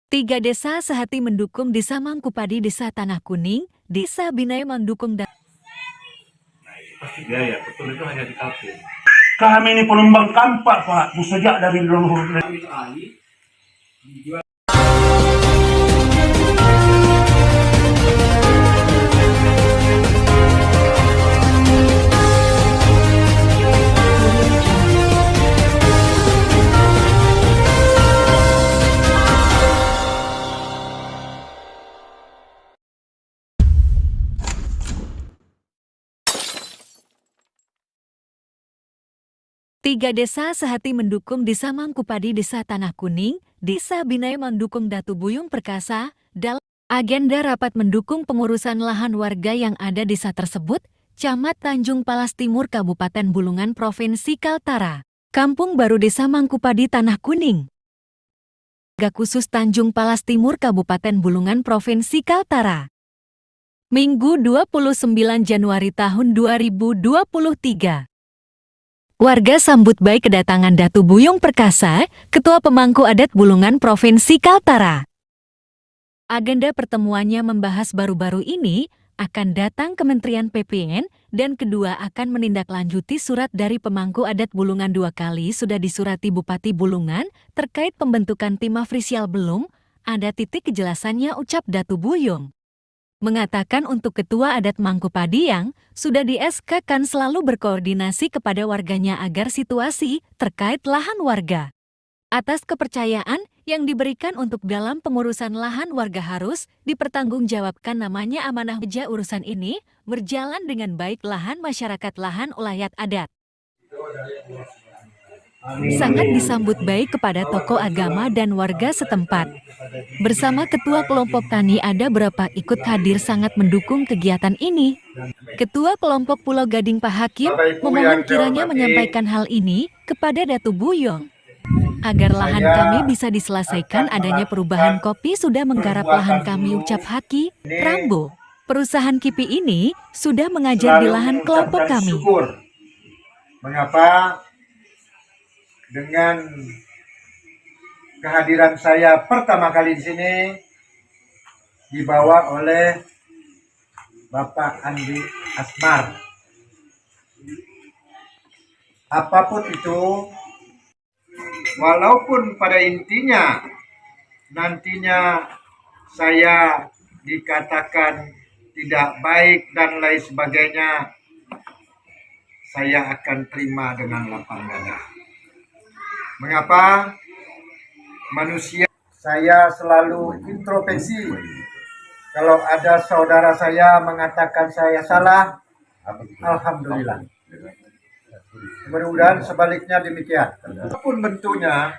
Tiga desa sehati mendukung Desa Mangkupadi, Desa Tanah Kuning, Desa Binai mendukung Pasti biaya, betul itu hanya di kafe. Kami ini penumbang kampak, Pak. Sejak dari leluhur. Tiga desa sehati mendukung Desa Mangkupadi, Desa Tanah Kuning, Desa Binai mendukung Datu Buyung Perkasa dalam agenda rapat mendukung pengurusan lahan warga yang ada desa tersebut, Camat Tanjung Palas Timur, Kabupaten Bulungan, Provinsi Kaltara. Kampung Baru Desa Mangkupadi, Tanah Kuning. Warga khusus Tanjung Palas Timur, Kabupaten Bulungan, Provinsi Kaltara. Minggu 29 Januari tahun 2023. Warga sambut baik kedatangan Datu Buyung Perkasa, Ketua Pemangku Adat Bulungan Provinsi Kaltara. Agenda pertemuannya membahas baru-baru ini akan datang Kementerian PPN dan kedua akan menindaklanjuti surat dari Pemangku Adat Bulungan 2 kali sudah disurati Bupati Bulungan terkait pembentukan tim Afrisial belum ada titik kejelasannya, ucap Datu Buyung. Mengatakan untuk Ketua Adat Mangkupadi yang sudah di-SK-kan selalu berkoordinasi kepada warganya agar situasi terkait lahan warga atas kepercayaan yang diberikan untuk dalam pengurusan lahan warga harus dipertanggungjawabkan, namanya amanah meja urusan ini berjalan dengan baik lahan masyarakat, lahan ulayat adat. Sangat disambut baik kepada tokoh agama dan warga setempat. Bersama Ketua Kelompok Tani ada berapa ikut hadir sangat mendukung kegiatan ini. Ketua Kelompok Pulau Gading Pak Hakim memohon kiranya menyampaikan hal ini kepada Datu Buyung. Agar lahan kami bisa diselesaikan, adanya perubahan kopi sudah menggarap lahan kami, ucap Haki Rambo. Perusahaan Kipi ini sudah mengajar di lahan kelompok kami. Mengapa dengan kehadiran saya pertama kali di sini dibawa oleh Bapak Andi Asmar. Apapun itu, walaupun pada intinya nantinya saya dikatakan tidak baik dan lain sebagainya, saya akan terima dengan lapang dada. Mengapa? Manusia, saya selalu introspeksi. Kalau ada saudara saya mengatakan saya salah, alhamdulillah. Mudah-mudahan sebaliknya demikian. Apapun bentuknya,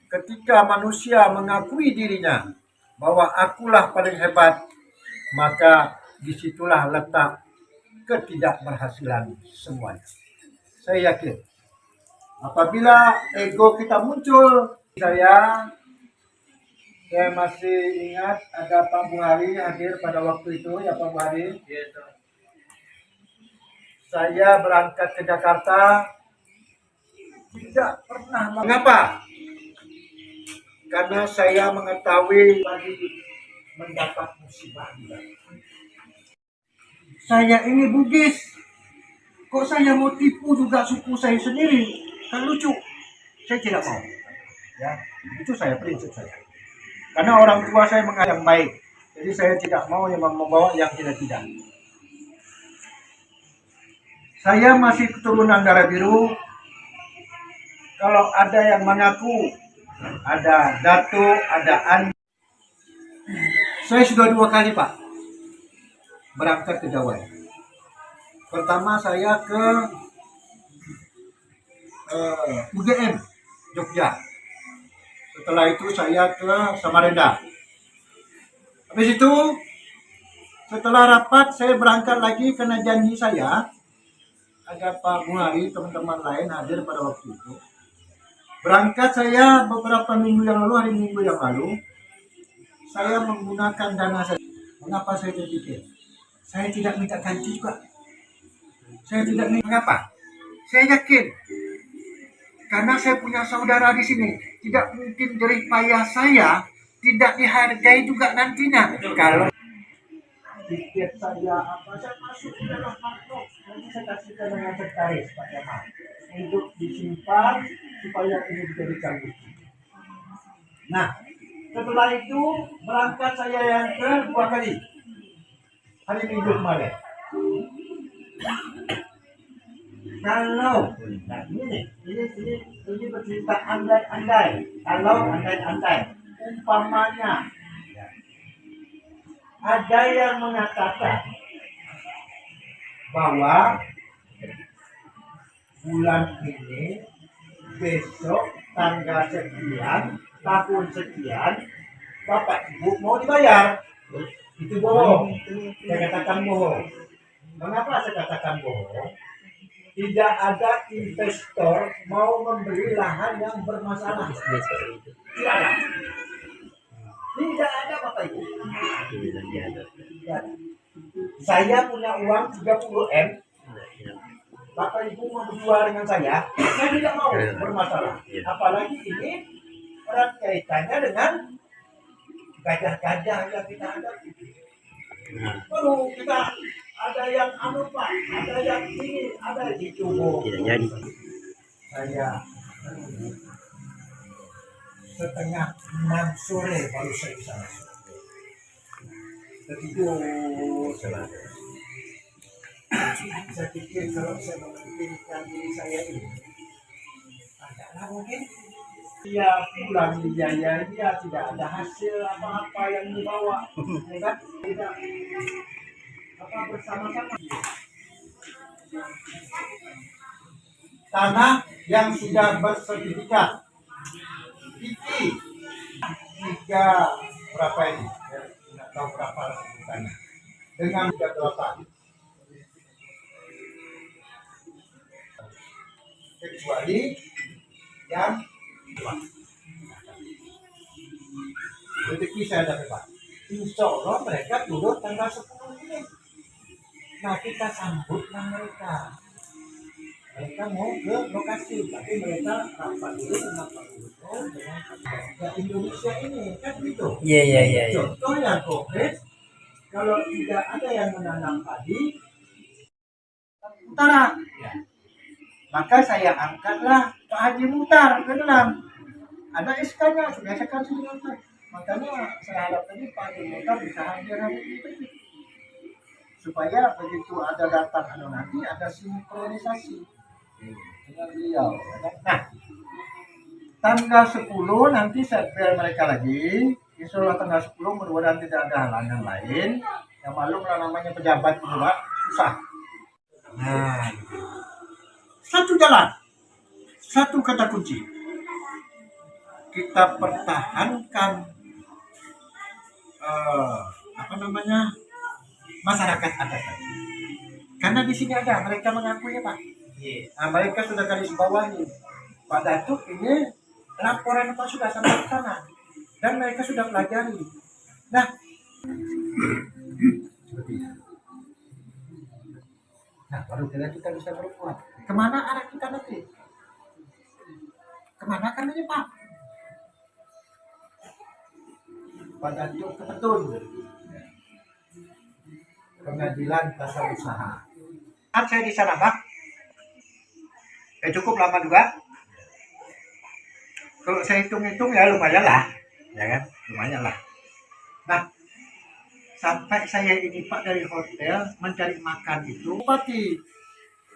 ketika manusia mengakui dirinya bahwa akulah paling hebat, maka disitulah letak ketidakberhasilan semuanya. Saya yakin apabila ego kita muncul, saya masih ingat ada Pak Buhari hadir pada waktu itu, ya Pak Buhari. Saya berangkat ke Jakarta tidak pernah. Mengapa? Karena saya mengetahui lagi mendapat musibah. Saya ini Bugis, kok saya mau tipu juga suku saya sendiri? Kan lucu. Saya tidak mau. Ya, itu saya prinsip saya. Karena orang tua saya mengajar yang baik, jadi saya tidak mau yang membawa yang tidak-tidak. Saya masih keturunan darah biru. Kalau ada yang mengaku ada Datu, ada Andi. Saya sudah 2 kali Pak berangkat ke Jawa. Pertama saya ke UGM Jogja. Setelah itu saya ke Samarinda. Habis itu setelah rapat saya berangkat lagi karena janji saya ada Pak Buhari, teman-teman lain hadir pada waktu itu. Berangkat saya beberapa minggu yang lalu, hari Minggu yang lalu, saya menggunakan dana saya. Mengapa saya berpikir? Saya tidak minta ganti juga. Saya tidak minta. Mengapa? Saya yakin karena saya punya saudara di sini. Tidak mungkin jerih payah saya tidak dihargai juga nantinya. Kalau tiket saya apa saya masuk ke dalam amplop, nanti saya kasihkan dengan sekretaris Pak Jamal untuk disimpan supaya ini dijadikan bukti. Nah, setelah itu berangkat saya yang kedua kali hari Minggu kemarin. Kalau nah ini bercerita andai-andai, kalau andai-andai umpamanya ada yang mengatakan bahwa bulan ini besok tanggal sekian tahun sekian Bapak Ibu mau dibayar, itu bohong. Saya katakan bohong. Mengapa saya katakan bohong? Tidak ada investor mau membeli lahan yang bermasalah. Tidak ada. Tidak ada Bapak Ibu. Saya punya uang 30 M. Bapak Ibu mau berjual dengan saya tidak mau bermasalah. Apalagi ini erat kaitannya dengan gajah-gajah yang kita hadapi. Baru kita ada yang Pak, ada yang ini, ada di tubuh. Tidak jadi. Saya setengah 6 sore baru saya bisa masuk. Tertidur. Saya pikir kalau saya memikirkan diri saya ini, adalah mungkin dia pulang dibiayai, dia tidak ada hasil apa-apa yang dibawa, ya kan? Tidak apa bersama-sama. Tanah yang sudah bersertifikat iki 3 berapa ini? Ya, tidak tahu berapa sertifikatnya. Dengan 38. Kecuali yang rezeki saya dapat. Insya Allah mereka turun tanggal 10 ini. Nah kita sambutlah mereka. Mereka mau ke lokasi, tapi mereka rapat dulu dengan Pak Gubernur dengan ya, Indonesia ini kan gitu. Iya. Contoh yang konkret, kalau tidak ada yang menanam padi utara, ya, maka saya angkatlah Pak Haji Muhtar ke dalam. Ada SK-nya, sudah saya kasih dengan Pak. Makanya saya harap tadi Pak Haji Muhtar bisa hadir hari ini. Supaya begitu ada datang nanti ada sinkronisasi dengan beliau. Nah, tanggal 10 nanti saya bel mereka lagi. Insya Allah tanggal 10 mudah-mudahan tidak ada halangan lain. Yang maklum lah namanya pejabat itu Pak, susah. Nah, satu jalan, satu kata kunci. Kita pertahankan masyarakat adat. Karena di sini ada mereka mengakui Pak. Nah, mereka sudah garis bawahi Pak Datuk ini laporan Pak sudah sampai ke sana dan mereka sudah pelajari. Nah, baru kita bisa berbuat. Kemana arah kita nanti? Kemana kan ini Pak? Pak Datuk ke Petun. Pengadilan Tata Usaha. Saya di sana Pak. Cukup lama juga. Kalau saya hitung-hitung ya lumayan lah, ya kan? Lumayan lah. Nah, sampai saya ini Pak dari hotel mencari makan itu, Bupati,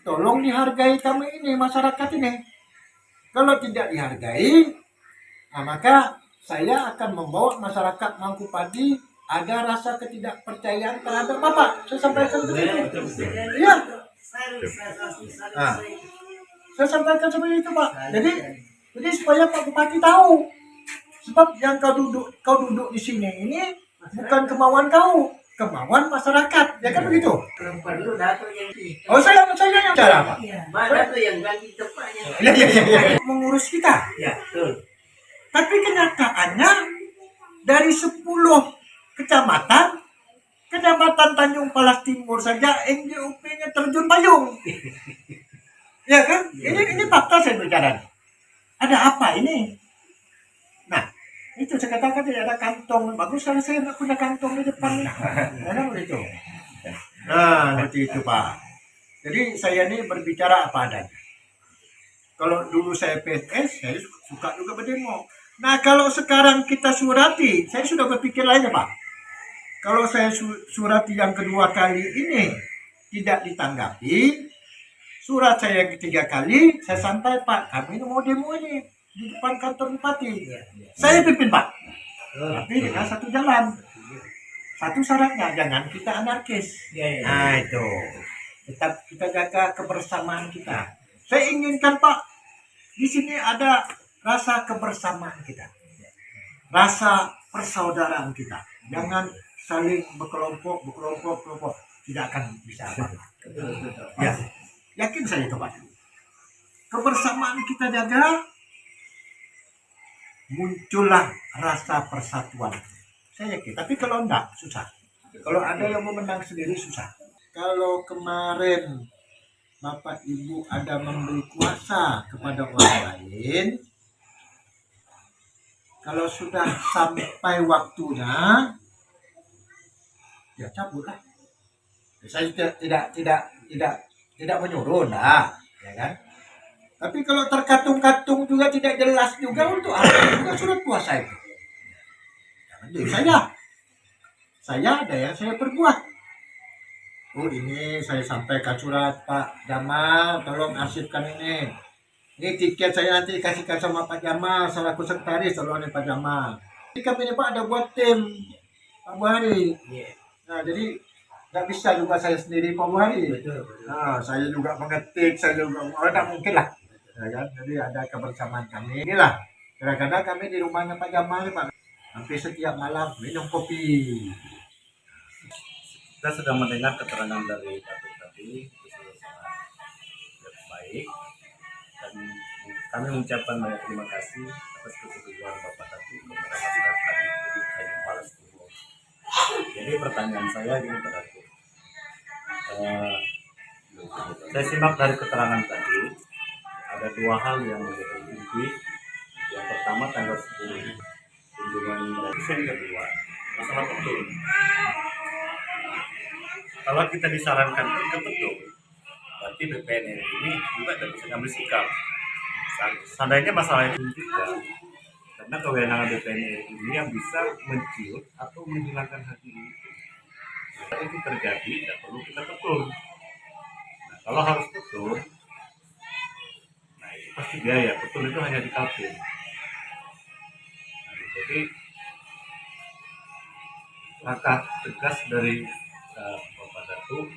tolong dihargai kami ini masyarakat ini. Kalau tidak dihargai, nah maka saya akan membawa masyarakat Mangkupadi ada rasa ketidakpercayaan terhadap Bapak. Saya sampaikan seperti itu. Iya. Nah, saya sampaikan seperti itu Pak. Jadi supaya Pak Bupati tahu. Sebab yang kau duduk di sini ini bukan kemauan kau, kemauan masyarakat. Ya kan begitu? Perlu Dato yang Oh saya yang cara Pak. mana tuh yang ganti tepatnya? Iya. Mengurus kita. Ya, betul. Tapi kenyataannya dari 10 kecamatan Tanjung Palas Timur saja NJUP-nya terjun payung. Ya kan? Ini fakta saya bicara. Ada apa ini? Nah, itu Itu saya katakan tidak ada kantong. Bagus kalau saya nggak punya kantong di depan. Ya kan begitu. Nah, seperti itu Pak. Jadi saya ini berbicara apa adanya. Kalau dulu saya PNS, saya suka juga berdemo. Nah, kalau sekarang kita surati, saya sudah berpikir lainnya Pak. Kalau saya surati yang kedua kali ini tidak ditanggapi, surat saya yang ketiga kali, saya santai Pak, kami ini mau demo ini di depan kantor bupati. Saya pimpin Pak, tapi dengan satu jalan. Satu syaratnya, jangan kita anarkis. Nah itu, tetap kita jaga kebersamaan kita. Saya inginkan Pak, di sini ada rasa kebersamaan kita, rasa persaudaraan kita. Jangan saling berkelompok, tidak akan bisa apa. Ya, yakin saya itu Pak. Kebersamaan kita jaga, muncullah rasa persatuan. Saya yakin, tapi kalau enggak, susah. Kalau ada yang mau menang sendiri, susah. Kalau kemarin Bapak Ibu ada memberi kuasa kepada orang lain, kalau sudah sampai waktunya, ya cabutlah. Saya tidak menyuruh, nah, ya kan? Tapi kalau terkatung-katung juga tidak jelas juga untuk apa juga surat kuasa itu. Jangan saya ada yang saya perbuat. Oh ini saya sampaikan surat Pak Jamal, tolong arsipkan ini. Ini tiket saya nanti kasihkan sama Pak Jamal, selaku sekretaris, tolong Pak Jamal. Jadi kami ini Pak ada buat tim Pak Buhari. Nah jadi nggak bisa juga saya sendiri Pak Buhari. Nah saya juga mengetik, saya juga tidak mungkin lah. Ya kan? Jadi ada kebersamaan kami. Inilah kadang-kadang kami di rumahnya Pak Jamal Pak. Hampir setiap malam minum kopi. Kita sudah mendengar keterangan dari Datuk tadi, itu sudah sangat baik, dan kami mengucapkan banyak terima kasih atas kesetujuan Bapak Datuk kepada masyarakat di Tanjung Palas Timur. Jadi pertanyaan saya gini Pak Datuk, saya simak dari keterangan tadi, ada dua hal yang menjadi inti. Yang pertama tanggal 10 kunjungan presiden, kedua masalah betul. Kalau kita disarankan ke betul, berarti BPN ini juga tidak bisa ngambil sikap. Seandainya masalah ini juga, karena kewenangan BPN ini yang bisa menciut atau menghilangkan hati itu. Kalau itu terjadi, tidak perlu kita betul. Nah, kalau harus betul, nah itu pasti biaya. Betul itu hanya di kalkul. Jadi langkah tegas dari Bapak Datuk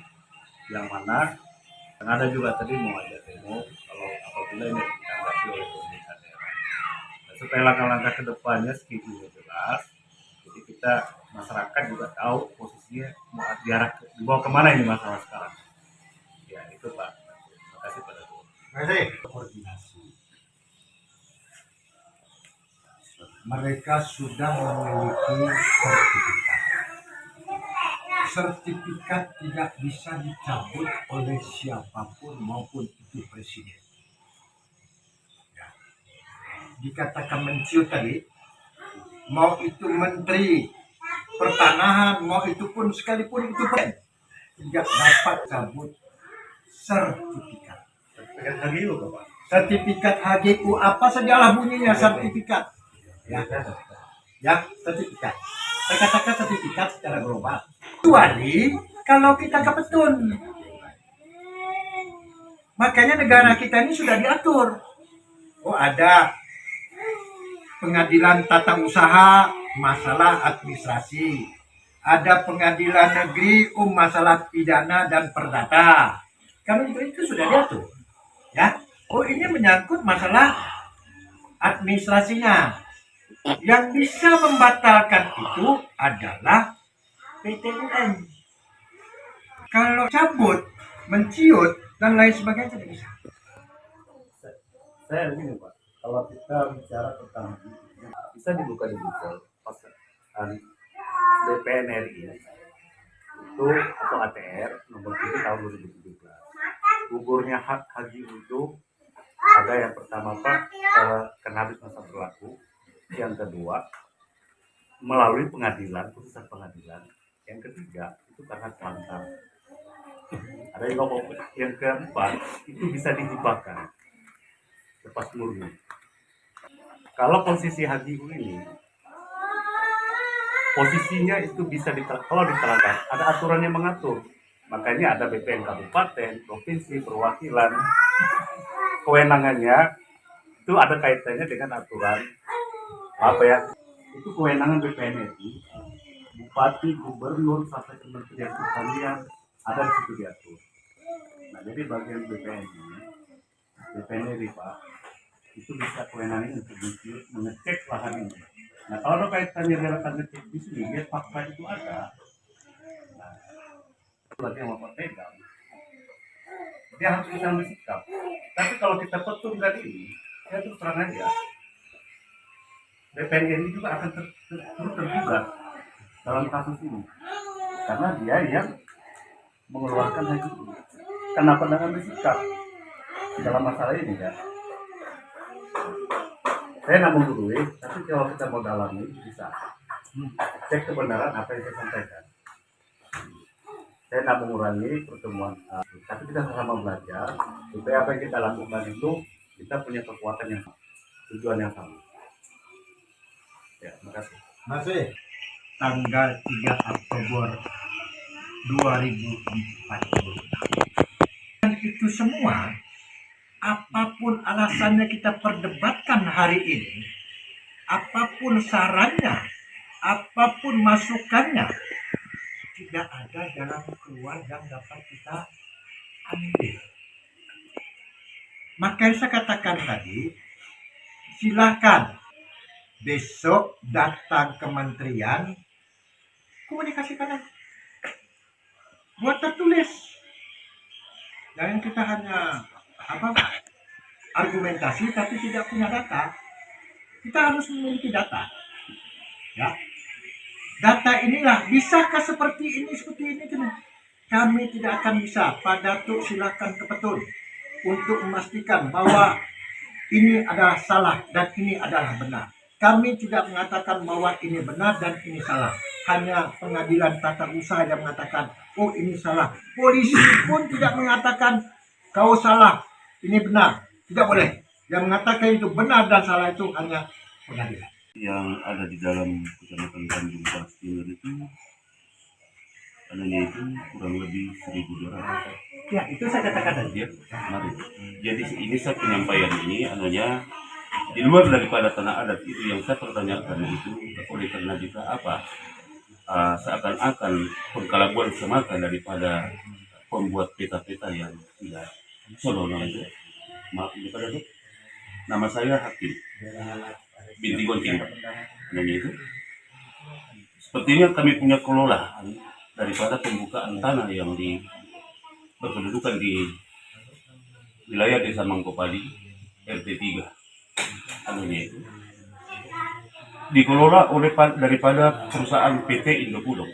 yang mana yang ada juga tadi mau ajak demo kalau apabila ini ditanggapi oleh pemerintah daerah. Nah, supaya langkah-langkah kedepannya skillnya jelas, jadi kita masyarakat juga tahu posisinya mau dibawa kemana ini masalah sekarang. Ya itu Pak. Terima kasih Pak Datuk. Terima kasih. Koordinasi. Mereka sudah memiliki sertifikat. Sertifikat tidak bisa dicabut oleh siapapun maupun itu presiden. Ya. Dikatakan menciut tadi, mau itu menteri pertanahan, mau itu pun sekalipun itu presiden, tidak dapat cabut sertifikat. Sertifikat HGU Pak. Sertifikat HGU apa sajalah bunyinya sertifikat. Ya, sertifikat. Saya katakan sertifikat secara global. Kecuali kalau kita ke petun. Makanya negara kita ini sudah diatur. Oh ada pengadilan tata usaha masalah administrasi. Ada pengadilan negeri masalah pidana dan perdata. Kan itu sudah diatur. Ya. Oh ini menyangkut masalah administrasinya. Yang bisa membatalkan itu adalah PT UN. Kalau cabut, menciut, dan lain sebagainya tidak bisa. Saya begini Pak, kalau kita bicara tentang bisa dibuka di Google pasangan BPN RI itu atau ATR nomor 7 tahun 2017. Gugurnya hak haji itu ada yang pertama Pak, kena habis masa berlaku. Yang kedua, melalui pengadilan, putusan pengadilan. Yang ketiga itu karena terlantar. Ada yang keempat itu bisa dihibahkan lepas murni. Kalau posisi Haji ini posisinya itu bisa kalau diterangkan, ada aturan yang mengatur. Makanya ada BPN kabupaten, provinsi, perwakilan. Kewenangannya itu ada kaitannya dengan aturan apa ya? Itu kewenangan BPN itu bupati, gubernur sampai kementerian pertanian ada di situ diatur. Nah, jadi bagian BPN ini Pak, itu bisa kewenangannya untuk mengecek lahan ini. Nah, kalau ada kaitannya dengan ngecek di sini, dia fakta itu ada. Nah, berarti yang Bapak pegang, dia harus bisa ambil sikap. Tapi kalau kita petung dari ini, saya terus terang aja, BPN ini juga akan terus terlibat dalam kasus ini, karena dia yang mengeluarkan hasil ini. Kenapa dengan bersikap dalam masalah ini ya? Saya nggak mau dulu, tapi kalau kita mau dalami bisa cek kebenaran apa yang saya sampaikan. Saya nggak mengurangi pertemuan, tapi kita sama belajar supaya apa yang kita lakukan itu kita punya kekuatan yang sama, tujuan yang sama. Ya, terima kasih. Masih tanggal 3 Oktober 2040. Dan itu semua, apapun alasannya kita perdebatkan hari ini, apapun sarannya, apapun masukannya, tidak ada jalan keluar yang dapat kita ambil. Makanya saya katakan tadi, silakan besok datang kementerian, komunikasikan aja. Buat tertulis. Jangan kita hanya argumentasi tapi tidak punya data. Kita harus memiliki data. Ya. Data inilah, bisakah seperti ini? Kami tidak akan bisa. Pak Datuk silakan ke Petun untuk memastikan bahwa ini adalah salah dan ini adalah benar. Kami tidak mengatakan bahwa ini benar dan ini salah. Hanya pengadilan tata usaha yang mengatakan, oh ini salah. Polisi pun tidak mengatakan, kau salah, ini benar. Tidak boleh. Yang mengatakan itu benar dan salah itu hanya pengadilan. Yang ada di dalam Kecamatan Tanjung Pas Timur itu adanya itu kurang lebih 1.200. Ya, itu saya katakan tadi. Ya, mari. Jadi ini saya penyampaian ini adanya di luar daripada tanah adat itu yang saya pertanyakan itu oleh karena jika apa seakan-akan pengkalabuan semata daripada pembuat peta-peta yang tidak senonoh itu. Maaf ini pada nama saya Hakim binti Gonting. Namanya itu sepertinya kami punya kelolahan daripada pembukaan tanah yang berkedudukan di wilayah Desa Mangkopadi RT 3 anunya itu dikelola oleh daripada perusahaan PT Indopudong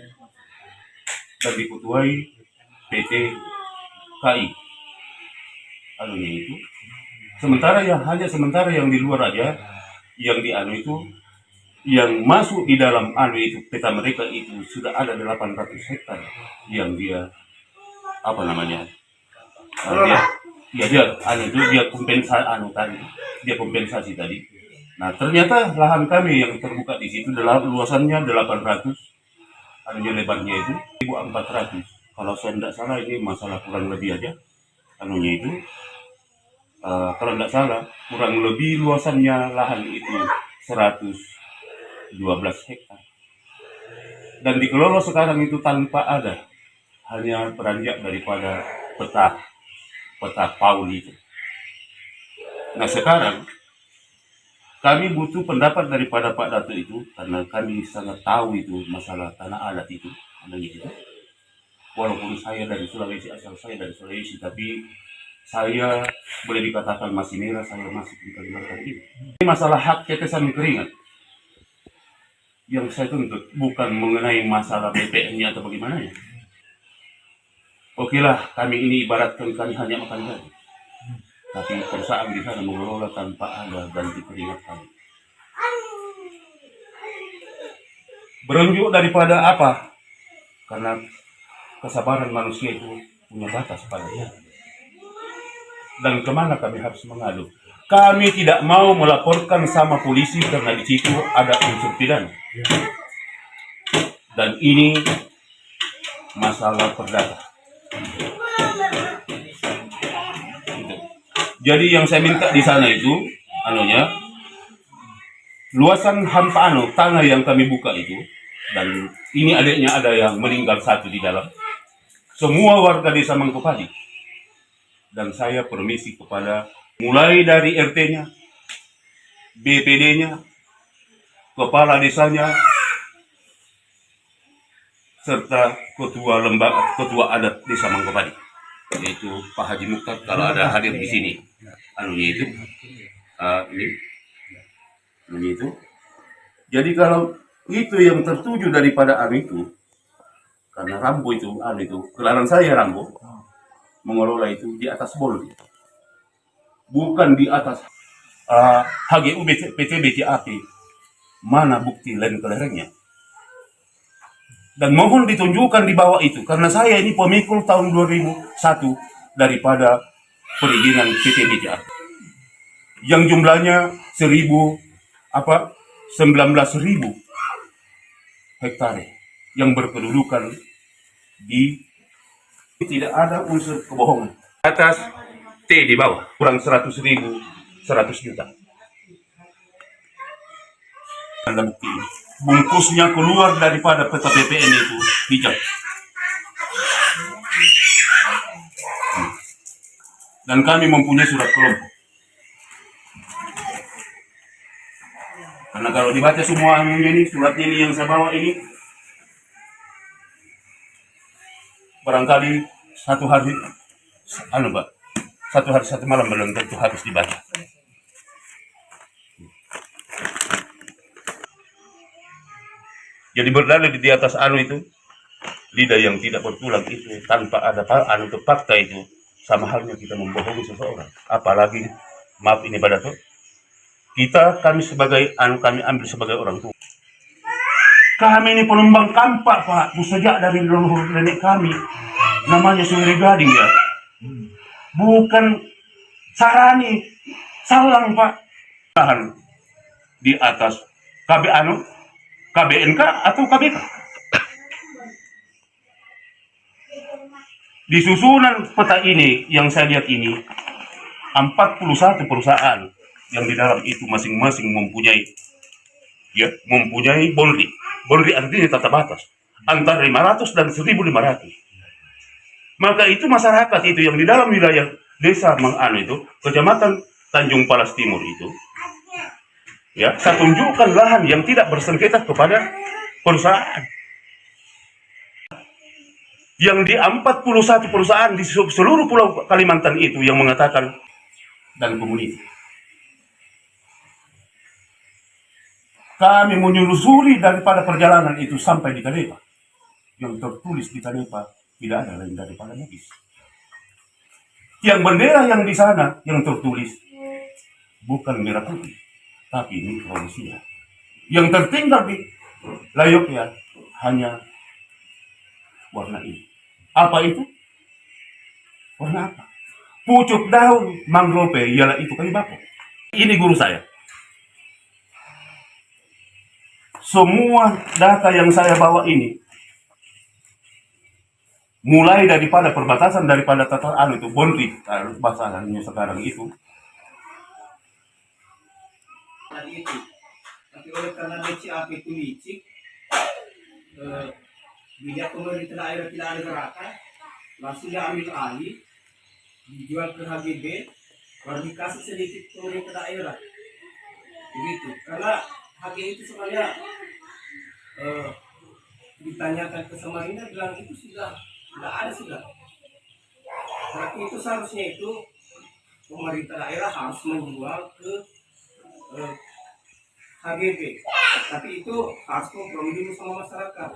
dan diketuai PT KI anunya itu. Sementara yang di luar aja yang di anu itu yang masuk di dalam anu itu peta mereka itu sudah ada 800 hektar yang dia apa namanya dia kompensasi tadi. Nah ternyata lahan kami yang terbuka di situ luasannya 800, anunya lebarnya itu 1.400. Kalau saya tidak salah ini masalah kurang lebih aja anunya itu. Kalau tidak salah kurang lebih luasannya lahan itu 112 hektar dan dikelola sekarang itu tanpa ada, hanya beranjak daripada peta Paul itu. Nah sekarang kami butuh pendapat daripada Pak Datuk itu karena kami sangat tahu itu masalah tanah adat itu. Walaupun saya dari Sulawesi, asal saya dari Sulawesi, tapi saya boleh dikatakan masih merah, saya masuk di Kalimantan ini. Ini masalah hak tetesan keringat yang saya tuntut, bukan mengenai masalah BPN-nya atau bagaimana ya. Oke lah, kami ini ibaratkan kami hanya makan gaji, tapi perusahaan di sana mengelola tanpa ada ganti keringat kami. Berunjuk daripada apa? Karena kesabaran manusia itu punya batas padanya. Dan kemana kami harus mengadu? Kami tidak mau melaporkan sama polisi karena di situ ada unsur pidana. Dan ini masalah perdata. Gitu. Jadi yang saya minta di sana itu, luasan hampa tanah yang kami buka itu, dan ini adiknya ada yang meninggal satu di dalam. Semua warga desa Mangkupadi. Dan saya permisi kepada mulai dari RT-nya, BPD-nya, kepala desanya, serta ketua lembaga, ketua adat desa Mangkupadi, yaitu Pak Haji Mukhtar kalau ada hadir di sini. Ini itu. Jadi kalau itu yang tertuju daripada itu, karena Rambo itu, gelaran saya Rambo, mengelola itu di atas Bolri, bukan di atas HGU PT BCAP. Mana bukti lain kelerengnya? Dan mohon ditunjukkan di bawah itu, karena saya ini pemikul tahun 2001 daripada perizinan PT BCAP yang jumlahnya 19.000 hektare yang berkedudukan di, tidak ada unsur kebohongan. Atas T di bawah kurang 100 juta. Ada bukti. Bungkusnya keluar daripada peta PPN itu hijau. Dan kami mempunyai surat kelompok. Karena kalau dibaca semua ini, suratnya ini yang saya bawa ini, barangkali satu hari satu malam belum tentu harus dibaca. Jadi berdalil di atas itu, lidah yang tidak bertulang itu tanpa ada fakta itu, sama halnya kita membohongi seseorang. Apalagi, maaf ini pada tuh, kami sebagai kami ambil sebagai orang tua. Kami ini penumbang kampak, Pak. Sejak dari leluhur nenek kami. Namanya Suri Gading, ya. Bukan sarani, salang, Pak. Tahan di atas KBNK atau KBK. Di susunan peta ini yang saya lihat ini, 41 perusahaan yang di dalam itu masing-masing mempunyai Bolri. Bolri artinya tata batas antara 500 dan 1.500. Maka itu masyarakat itu yang di dalam wilayah desa itu, kecamatan Tanjung Palas Timur itu, ya, saya tunjukkan lahan yang tidak bersengketa kepada perusahaan. Yang di 41 perusahaan di seluruh pulau Kalimantan itu yang mengatakan dan komunitas. Kami menyusuri daripada perjalanan itu sampai di Tanepa. Yang tertulis di Tanepa tidak ada lain daripada Nugis. Yang bendera yang di sana yang tertulis bukan merah putih, tapi Mikronesia. Yang tertinggal di layaknya hanya warna ini. Apa itu? Warna apa? Pucuk daun mangrove, ialah itu kayu bakau. Ini guru saya. Semua data yang saya bawa ini, mulai daripada perbatasan daripada tata itu Bolri, bahasanya sekarang itu. Tapi oleh karena BCAP itu licik, bila pemerintah daerah tidak ada gerakan, langsung diambil alih, dijual ke HGB, baru dikasih sedikit pemerintah daerah. Begitu. Karena HGB itu sebenarnya ditanyakan ke Samarinda, bilang itu sudah tidak ada sudah. Berarti itu seharusnya itu pemerintah daerah harus menjual ke HGB, tapi itu harus kompromi dulu sama masyarakat.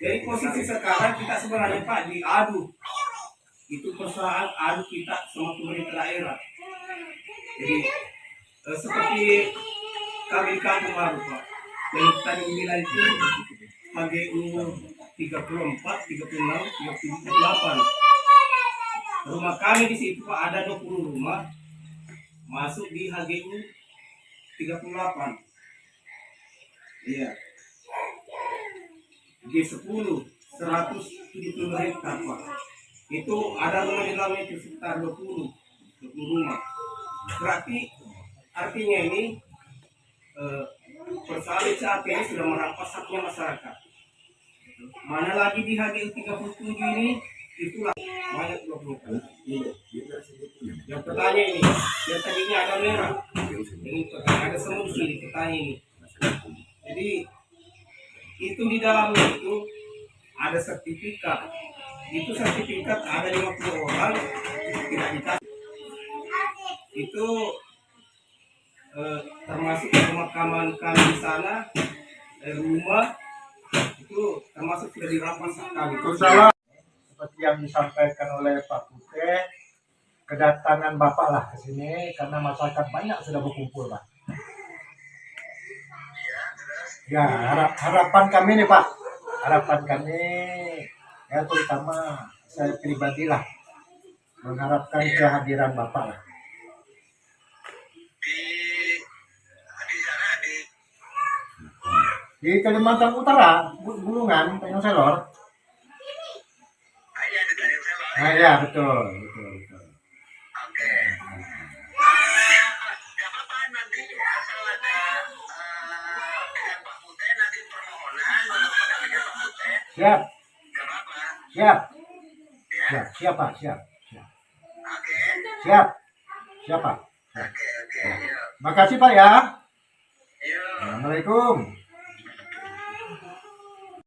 Jadi posisi sekarang kita sebenarnya Pak diadu, itu persoalan adu kita sama pemerintah daerah. Jadi seperti kami di kampung baru Pak, yang tadi bilang itu HGU 34, 36, 38. Rumah kami di situ Pak ada 20 rumah masuk di HGU 38. Iya. G10 170 hektar Pak. Itu ada rumah di dalamnya itu sekitar 20 rumah. Berarti artinya ini persoalan saat ini sudah merampas haknya masyarakat. Mana lagi di HGU 37 ini itulah banyak blok-blok. Yang petanya ini, yang tadinya ada merah, ini ada semua di sini petanya ini. Jadi itu di dalamnya itu ada sertifikat. Itu sertifikat ada 50 orang tidak dikasih. Itu termasuk pemakaman kami di sana, rumah itu termasuk sudah dirampas sekali. Salah seperti yang disampaikan oleh Pak Putih, kedatangan Bapak lah ke sini karena masyarakat banyak sudah berkumpul Pak. Ya harapan kami nih Pak, harapan kami ya terutama saya pribadi lah mengharapkan kehadiran Bapak lah. Di Kalimantan Utara, Bulungan, Tanjung Selor. Ah ya betul. Siap. Siap Pak, siap. Siap Pak. Ya. Makasih Pak ya. Assalamualaikum.